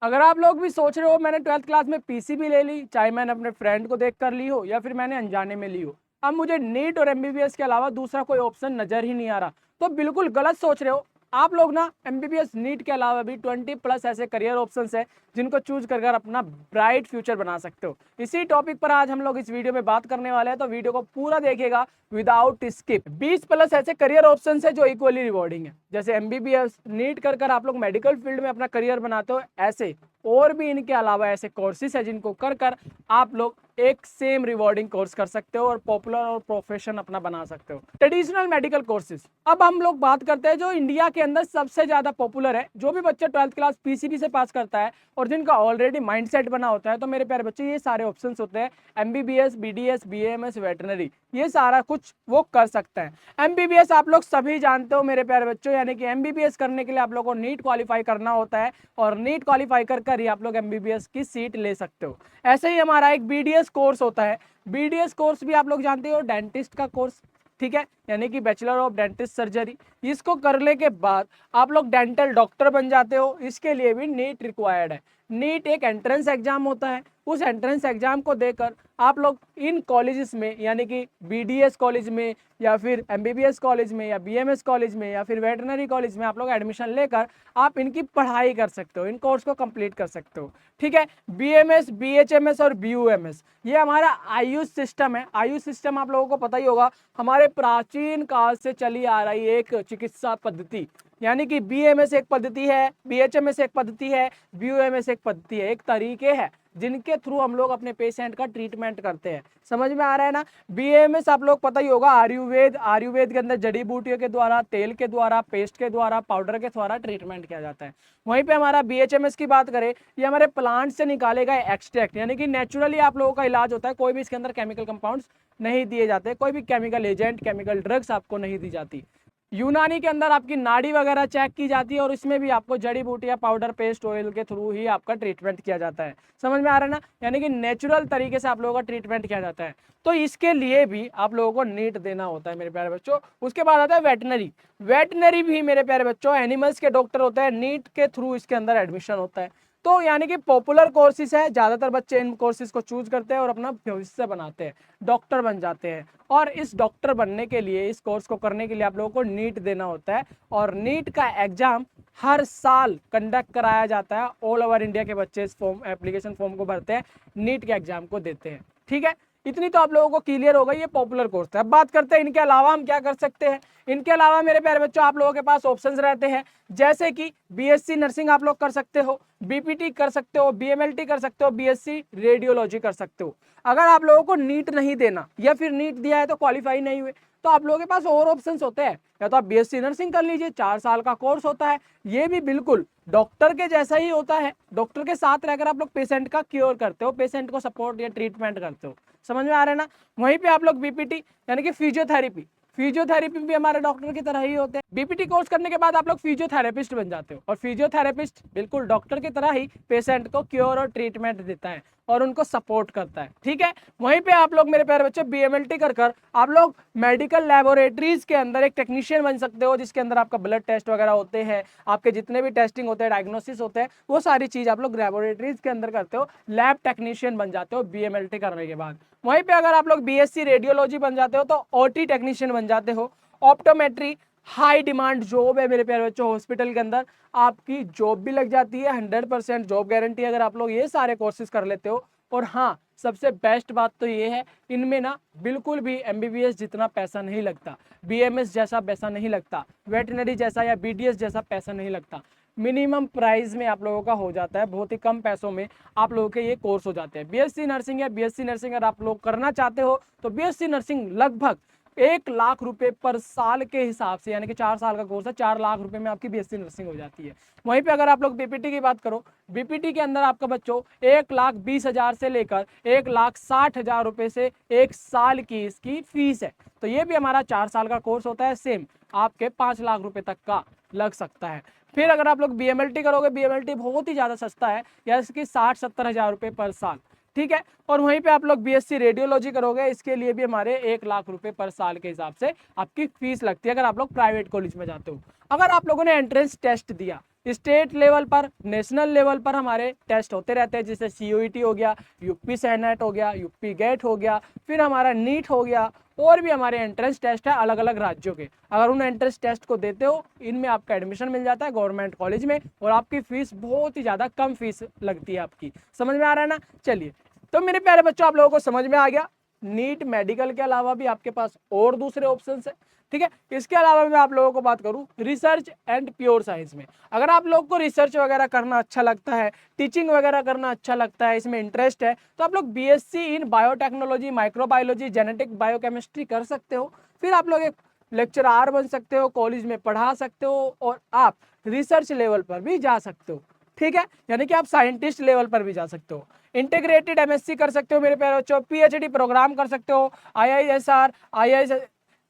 अगर आप लोग भी सोच रहे हो मैंने 12th क्लास में पीसीबी ले ली, चाहे मैंने अपने फ्रेंड को देख कर ली हो या फिर मैंने अनजाने में ली हो, अब मुझे नीट और एमबीबीएस के अलावा दूसरा कोई ऑप्शन नजर ही नहीं आ रहा, तो बिल्कुल गलत सोच रहे हो। आप लोग ना एमबीबीएस नीट के अलावा भी 20+ ऐसे करियर ऑप्शंस है जिनको चूज कर अपना ब्राइट फ्यूचर बना सकते हो। इसी टॉपिक पर आज हम लोग इस वीडियो में बात करने वाले हैं, तो वीडियो को पूरा देखिएगा विदाउट स्किप। 20+ ऐसे करियर ऑप्शंस है जो इक्वली रिवॉर्डिंग है। जैसे एमबीबीएस नीट कर आप लोग मेडिकल फील्ड में अपना करियर बनाते हो, ऐसे और भी इनके अलावा ऐसे कोर्सेज है जिनको कर आप लोग एक सेम रिवॉर्डिंग कोर्स कर सकते हो और पॉपुलर और प्रोफेशन अपना बना सकते हो। ट्रेडिशनल मेडिकल कोर्सेज, अब हम लोग बात करते हैं जो इंडिया के अंदर सबसे ज्यादा पॉपुलर है। जो भी बच्चा 12th क्लास पीसीबी से पास करता है और जिनका ऑलरेडी माइंडसेट बना होता है, तो मेरे प्यारे बच्चे ये सारे ऑप्शंस होते हैं। एमबीबीएस, बीडीएस, बीएमएस, वेटनरी, ये सारा कुछ वो कर सकते हैं। एमबीबीएस आप लोग सभी जानते हो मेरे प्यारे बच्चों, यानी कि एमबीबीएस करने के लिए आप लोगों को नीट क्वालिफाई करना होता है और नीट क्वालिफाई कर ही आप लोग एमबीबीएस की सीट ले सकते हो। ऐसे ही हमारा एक बीडीएस कोर्स होता है। बीडीएस कोर्स भी आप लोग जानते हो, डेंटिस्ट का कोर्स, ठीक है, यानी कि बैचलर ऑफ डेंटिस्ट सर्जरी। इसको करने के बाद आप लोग डेंटल डॉक्टर बन जाते हो। इसके लिए भी नीट रिक्वायर्ड है। नीट एक एंट्रेंस एग्जाम होता है। उस एंट्रेंस एग्जाम को देकर आप लोग इन कॉलेजेस में, यानी कि बीडीएस कॉलेज में या फिर एमबीबीएस कॉलेज में या बीएमएस कॉलेज में या फिर वेटनरी कॉलेज में आप लोग एडमिशन लेकर आप इनकी पढ़ाई कर सकते हो, इन कोर्स को कंप्लीट कर सकते हो, ठीक है। बीएमएस, बीएचएमएस और बीयूएमएस, ये हमारा आयुष सिस्टम है। आयुष सिस्टम आप लोगों को पता ही होगा, हमारे प्राचीन काल से चली आ रही एक चिकित्सा पद्धति, यानी कि बीएमएस एक पद्धति है, बीएचएमएस एक पद्धति है, बीयूएमएस एक पद्धति है, एक तरीके है जिनके थ्रू हम लोग अपने पेशेंट का ट्रीटमेंट करते हैं। समझ में आ रहा है ना। बीएमएस आप लोग पता ही होगा, आयुर्वेद, आयुर्वेद के अंदर जड़ी बूटियों के द्वारा, तेल के द्वारा, पेस्ट के द्वारा, पाउडर के द्वारा ट्रीटमेंट किया जाता है। वहीं पे हमारा बीएचएमएस की बात करें, ये हमारे प्लांट से निकाले गए एक्सट्रैक्ट, यानी कि नेचुरली आप लोगों का इलाज होता है। कोई भी इसके अंदर केमिकल कंपाउंड्स नहीं दिए जाते, कोई भी केमिकल एजेंट, केमिकल ड्रग्स आपको नहीं दी जाती। यूनानी के अंदर आपकी नाड़ी वगैरह चेक की जाती है और इसमें भी आपको जड़ी बूटियां, पाउडर, पेस्ट, ऑयल के थ्रू ही आपका ट्रीटमेंट किया जाता है। समझ में आ रहा है ना, यानी कि नेचुरल तरीके से आप लोगों का ट्रीटमेंट किया जाता है। तो इसके लिए भी आप लोगों को नीट देना होता है मेरे प्यारे बच्चों। उसके बाद आता है वेटनरी। वेटनरी भी मेरे प्यारे बच्चों एनिमल्स के डॉक्टर होते हैं। नीट के थ्रू इसके अंदर एडमिशन होता है। तो यानी कि पॉपुलर कोर्सेज है, ज्यादातर बच्चे इन कोर्सेज को चूज करते हैं और अपना भविष्य बनाते हैं, डॉक्टर बन जाते हैं। और इस डॉक्टर बनने के लिए, इस कोर्स को करने के लिए आप लोगों को नीट देना होता है और नीट का एग्जाम हर साल कंडक्ट कराया जाता है। ऑल ओवर इंडिया के बच्चे इस फॉर्म, एप्लीकेशन फॉर्म को भरते हैं, नीट के एग्जाम को देते हैं, ठीक है। इतनी तो आप लोगों को क्लियर हो गई, ये पॉपुलर कोर्स है। अब बात करते हैं इनके अलावा हम क्या कर सकते हैं। इनके अलावा मेरे प्यारे बच्चों आप लोगों के पास ऑप्शंस रहते हैं, जैसे कि बीएससी नर्सिंग आप लोग कर सकते हो, बीपीटी कर सकते हो, बीएमएलटी कर सकते हो, बीएससी रेडियोलॉजी कर सकते हो। अगर आप लोगों को नीट नहीं देना या फिर नीट दिया है तो क्वालिफाई नहीं हुए, तो आप लोगों के पास और ऑप्शंस होते हैं। या तो आप बीएससी नर्सिंग कर लीजिए, 4 साल का कोर्स होता है। ये भी बिल्कुल डॉक्टर के जैसा ही होता है। डॉक्टर के साथ रहकर आप लोग पेशेंट का क्योर करते हो, पेशेंट को सपोर्ट या ट्रीटमेंट करते हो। समझ में आ रहा है ना। वहीं पे आप लोग बीपीटी यानी कि फिजियोथेरेपी, फिजियोथेरेपी भी हमारे डॉक्टर की तरह ही होते हैं। बीपीटी कोर्स करने के बाद आप लोग फिजियोथेरेपिस्ट बन जाते हो और फिजियोथेरेपिस्ट बिल्कुल डॉक्टर की तरह ही पेशेंट को क्योर और ट्रीटमेंट देता है और उनको सपोर्ट करता है, ठीक है। वहीं पे आप लोग मेरे प्यारे बच्चे बीएमएलटी कर आप लोग मेडिकल लैबोरेटरीज के अंदर एक टेक्नीशियन बन सकते हो, जिसके अंदर आपका ब्लड टेस्ट वगैरह होते हैं, आपके जितने भी टेस्टिंग होते हैं, डायग्नोसिस होते हैं, वो सारी चीज आप लोग लैबोरेटरीज के अंदर करते हो। लैब टेक्नीशियन बन जाते हो बीएमएलटी करने के बाद। वहीं पे अगर आप लोग बीएससी रेडियोलॉजी बन जाते हो तो ओटी टेक्नीशियन बन जाते हो। ऑप्टोमेट्री हाई डिमांड जॉब है मेरे प्यारे बच्चों, हॉस्पिटल के अंदर आपकी जॉब भी लग जाती है, 100% जॉब गारंटी अगर आप लोग ये सारे कोर्सेज कर लेते हो। और हाँ, सबसे बेस्ट बात तो ये है, इनमें ना बिल्कुल भी एमबीबीएस जितना पैसा नहीं लगता, बीएमएस जैसा पैसा नहीं लगता, वेटनरी जैसा या बीडीएस जैसा पैसा नहीं लगता। मिनिमम प्राइस में आप लोगों का हो जाता है, बहुत ही कम पैसों में आप लोगों के ये कोर्स हो जाते हैं। बीएससी नर्सिंग या बीएससी नर्सिंग अगर आप लोग करना चाहते हो तो बीएससी नर्सिंग लगभग 1 लाख रुपए पर साल के हिसाब से, यानी कि 4 साल का कोर्स है, 4 लाख रुपए में आपकी बीएससी नर्सिंग हो जाती है। वहीं पे अगर आप लोग बीपीटी की बात करो, बीपीटी के अंदर आपका बच्चों 1,20,000 से लेकर 1,60,000 रुपए से 1 साल की इसकी फीस है। तो ये भी हमारा 4 साल का कोर्स होता है, सेम आपके 5 लाख रुपए तक का लग सकता है। फिर अगर आप लोग बीएमएलटी करोगे, बीएमएलटी बहुत ही ज्यादा सस्ता है, या इसकी 60-70 हज़ार रुपए पर साल, ठीक है। और वहीं पे आप लोग बीएससी रेडियोलॉजी करोगे, इसके लिए भी हमारे 1 लाख रुपए पर साल के हिसाब से आपकी फीस लगती है, अगर आप लोग प्राइवेट कॉलेज में जाते हो। अगर आप लोगों ने एंट्रेंस टेस्ट दिया, स्टेट लेवल पर, नेशनल लेवल पर हमारे टेस्ट होते रहते हैं, जैसे CUET हो गया, यूपी सेनेट हो गया, यूपी गेट हो गया, फिर हमारा नीट हो गया, और भी हमारे एंट्रेंस टेस्ट है अलग अलग राज्यों के। अगर उन एंट्रेंस टेस्ट को देते हो, इनमें आपका एडमिशन मिल जाता है गवर्नमेंट कॉलेज में, और आपकी फीस बहुत ही ज़्यादा कम फीस लगती है आपकी। समझ में आ रहा है ना? चलिए, तो मेरे प्यारे बच्चों, आप लोगों को समझ में आ गया नीट मेडिकल के अलावा भी आपके पास और दूसरे ऑप्शंस है। ठीक है, इसके अलावा मैं आप लोगों को बात करूं रिसर्च एंड प्योर साइंस में। अगर आप लोग को रिसर्च वगैरह करना अच्छा लगता है, टीचिंग वगैरह करना अच्छा लगता है, इसमें इंटरेस्ट है, तो आप लोग BSc इन बायोटेक्नोलॉजी, माइक्रोबायोलॉजी, जेनेटिक बायोकेमिस्ट्री कर सकते हो। फिर आप लोग एक लेक्चरार बन सकते हो, कॉलेज में पढ़ा सकते हो, और आप रिसर्च लेवल पर भी जा सकते हो। ठीक है, यानी कि आप साइंटिस्ट लेवल पर भी जा सकते हो। इंटीग्रेटेड MSc कर सकते हो मेरे प्यारे बच्चों, PhD प्रोग्राम कर सकते हो IISR,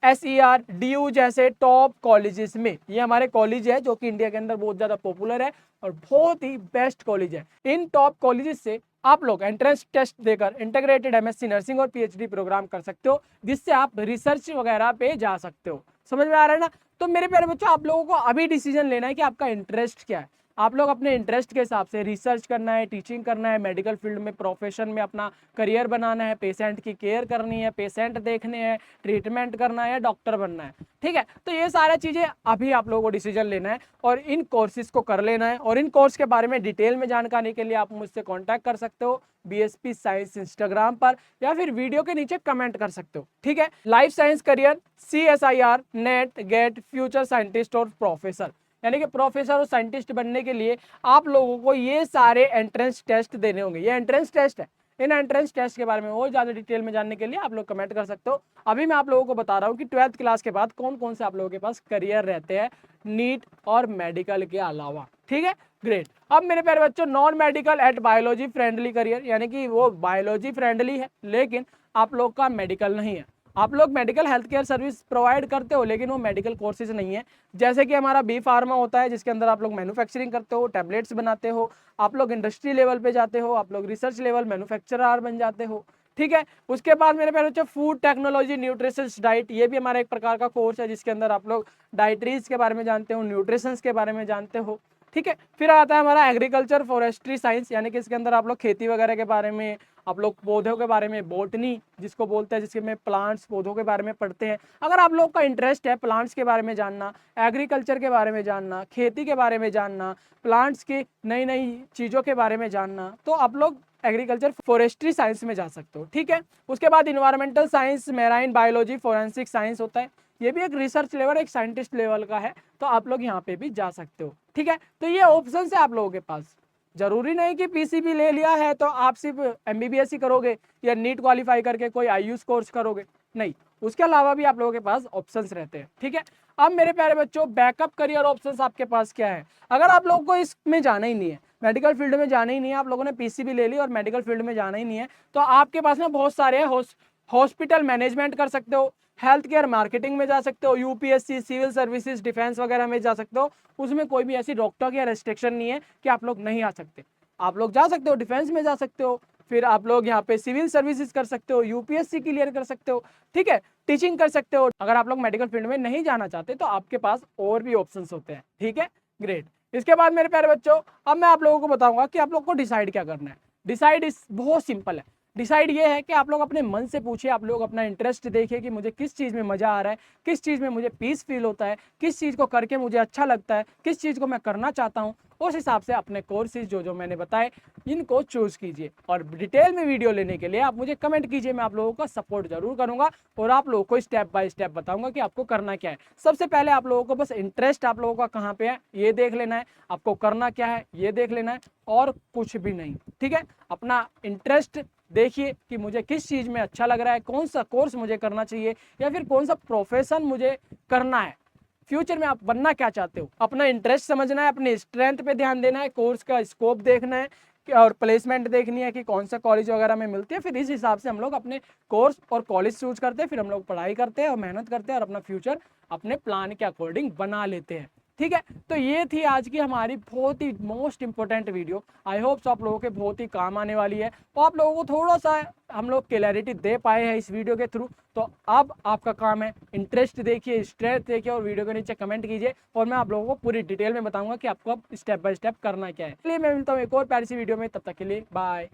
IISER, DU जैसे टॉप कॉलेजेस में। ये हमारे कॉलेज है जो कि इंडिया के अंदर बहुत ज़्यादा पॉपुलर है और बहुत ही बेस्ट कॉलेज है। इन टॉप कॉलेजेस से आप लोग एंट्रेंस टेस्ट देकर इंटीग्रेटेड MSc नर्सिंग और PhD प्रोग्राम कर सकते हो, जिससे आप रिसर्च वगैरह पे जा सकते हो। समझ में आ रहा है ना? तो मेरे प्यारे बच्चों, आप लोगों को अभी डिसीजन लेना है कि आपका इंटरेस्ट क्या है। आप लोग अपने इंटरेस्ट के हिसाब से रिसर्च करना है, टीचिंग करना है, मेडिकल फील्ड में प्रोफेशन में अपना करियर बनाना है, पेशेंट की केयर करनी है, पेशेंट देखने हैं, ट्रीटमेंट करना है, या डॉक्टर बनना है। ठीक है, तो ये सारी चीज़ें अभी आप लोगों को डिसीजन लेना है और इन कोर्सेज को कर लेना है। और इन कोर्स के बारे में डिटेल में जानकारी के लिए आप मुझसे कॉन्टैक्ट कर सकते हो BSP साइंस इंस्टाग्राम पर, या फिर वीडियो के नीचे कमेंट कर सकते हो। ठीक है, life science career, CSIR, NET, GATE, future scientist और प्रोफेसर, यानी कि प्रोफेसर और साइंटिस्ट बनने के लिए आप लोगों को ये सारे एंट्रेंस टेस्ट देने होंगे। ये एंट्रेंस टेस्ट है। इन एंट्रेंस टेस्ट के बारे में और ज़्यादा डिटेल में जानने के लिए आप लोग कमेंट कर सकते हो। अभी मैं आप लोगों को बता रहा हूँ कि 12th क्लास के बाद कौन कौन से आप लोगों के पास करियर रहते हैं नीट और मेडिकल के अलावा। ठीक है, ग्रेट। अब मेरे प्यारे बच्चों, non medical at biology friendly career, यानी कि वो बायोलॉजी फ्रेंडली है लेकिन आप लोग का मेडिकल नहीं है। आप लोग medical health care service provide करते हो लेकिन वो मेडिकल कोर्सेज नहीं है। जैसे कि हमारा बी फार्मा होता है, जिसके अंदर आप लोग मैन्युफैक्चरिंग करते हो, टैबलेट्स बनाते हो, आप लोग इंडस्ट्री लेवल पे जाते हो, आप लोग रिसर्च लेवल मैन्युफैक्चरर बन जाते हो। ठीक है, उसके बाद मेरे प्यारे बच्चों, फूड टेक्नोलॉजी, न्यूट्रिशंस, डाइट, ये भी हमारा एक प्रकार का कोर्स है जिसके अंदर आप लोग डाइटरीज के बारे में जानते हो, न्यूट्रिशंस के बारे में जानते हो। ठीक है, फिर आता है हमारा एग्रीकल्चर फॉरेस्ट्री साइंस, यानी कि इसके अंदर आप लोग खेती वगैरह के बारे में, आप लोग पौधों के बारे में, बोटनी जिसको बोलते हैं, जिसके में प्लांट्स, पौधों के बारे में पढ़ते हैं। अगर आप लोग का इंटरेस्ट है प्लांट्स के बारे में जानना, एग्रीकल्चर के बारे में जानना, खेती के बारे में जानना, प्लांट्स की नई नई चीज़ों के बारे में जानना, तो आप लोग एग्रीकल्चर फॉरेस्ट्री साइंस में जा सकते हो। ठीक है, उसके बाद environmental science, marine biology, forensic science होता है, ये भी एक रिसर्च लेवल, एक साइंटिस्ट लेवल का है, तो आप लोग यहाँ पे भी जा सकते हो। ठीक है, तो ये ऑप्शन है आप लोगों के पास। जरूरी नहीं कि PCB ले लिया है तो आप सिर्फ MBBS ही करोगे या नीट क्वालिफाई करके कोई आयुष कोर्स करोगे, नहीं, उसके अलावा भी आप लोगों के पास ऑप्शंस रहते हैं। ठीक है, अब मेरे प्यारे बच्चों, बैकअप करियर ऑप्शंस आपके पास क्या है। अगर आप लोगों को इसमें जाना ही नहीं है, मेडिकल फील्ड में जाना ही नहीं है, आप लोगों ने PCB ले ली और मेडिकल फील्ड में जाना ही नहीं है, तो आपके पास ना बहुत सारे हैं। हॉस्पिटल मैनेजमेंट कर सकते हो, हेल्थ केयर मार्केटिंग में जा सकते हो, UPSC, सिविल सर्विसेज, डिफेंस वगैरह में जा सकते हो। उसमें कोई भी ऐसी रोक-टोक या रेस्ट्रिक्शन नहीं है कि आप लोग नहीं आ सकते। आप लोग जा सकते हो, डिफेंस में जा सकते हो, फिर आप लोग यहाँ पे सिविल सर्विसेज कर सकते हो, UPSC क्लियर कर सकते हो। ठीक है, टीचिंग कर सकते हो। अगर आप लोग मेडिकल फील्ड में नहीं जाना चाहते तो आपके पास और भी ऑप्शंस होते हैं। ठीक है, ग्रेट। इसके बाद मेरे प्यारे बच्चों, अब मैं आप लोगों को बताऊंगा कि आप लोग को डिसाइड क्या करना है। डिसाइड इस बहुत सिंपल है। डिसाइड ये है कि आप लोग अपने मन से पूछिए, आप लोग अपना इंटरेस्ट देखिए कि मुझे किस चीज़ में मज़ा आ रहा है, किस चीज़ में मुझे पीस फील होता है, किस चीज़ को करके मुझे अच्छा लगता है, किस चीज़ को मैं करना चाहता हूँ। उस हिसाब से अपने कोर्सेज जो जो मैंने बताए इनको चूज़ कीजिए। और डिटेल में वीडियो लेने के लिए आप मुझे कमेंट कीजिए, मैं आप लोगों का सपोर्ट जरूर करूँगा और आप लोगों को स्टेप बाय स्टेप बताऊँगा कि आपको करना क्या है। सबसे पहले आप लोगों को बस इंटरेस्ट आप लोगों का कहाँ पे है ये देख लेना है, आपको करना क्या है ये देख लेना है, और कुछ भी नहीं। ठीक है, अपना इंटरेस्ट देखिए कि मुझे किस चीज़ में अच्छा लग रहा है, कौन सा कोर्स मुझे करना चाहिए, या फिर कौन सा प्रोफेशन मुझे करना है, फ्यूचर में आप बनना क्या चाहते हो। अपना इंटरेस्ट समझना है, अपने स्ट्रेंथ पे ध्यान देना है, कोर्स का स्कोप देखना है और प्लेसमेंट देखनी है कि कौन सा कॉलेज वगैरह में मिलती है। फिर इस हिसाब से हम लोग अपने कोर्स और कॉलेज चूज करते हैं, फिर हम लोग पढ़ाई करते हैं और मेहनत करते हैं और अपना फ्यूचर अपने प्लान के अकॉर्डिंग बना लेते हैं। ठीक है। तो ये थी आज की हमारी बहुत ही most important video. I hope आप लोगों के बहुत ही काम आने वाली है और आप लोगों को थोड़ा सा हम लोग क्लैरिटी दे पाए हैं इस वीडियो के थ्रू। तो अब आपका काम है इंटरेस्ट देखिए, स्ट्रेस देखिए और वीडियो के नीचे कमेंट कीजिए और मैं आप लोगों को पूरी डिटेल में बताऊंगा कि आपको अब स्टेप बाय स्टेप करना क्या है। इसलिए मैं मिलता हूँ एक और प्यारी सी वीडियो में, तब तक के लिए बाय।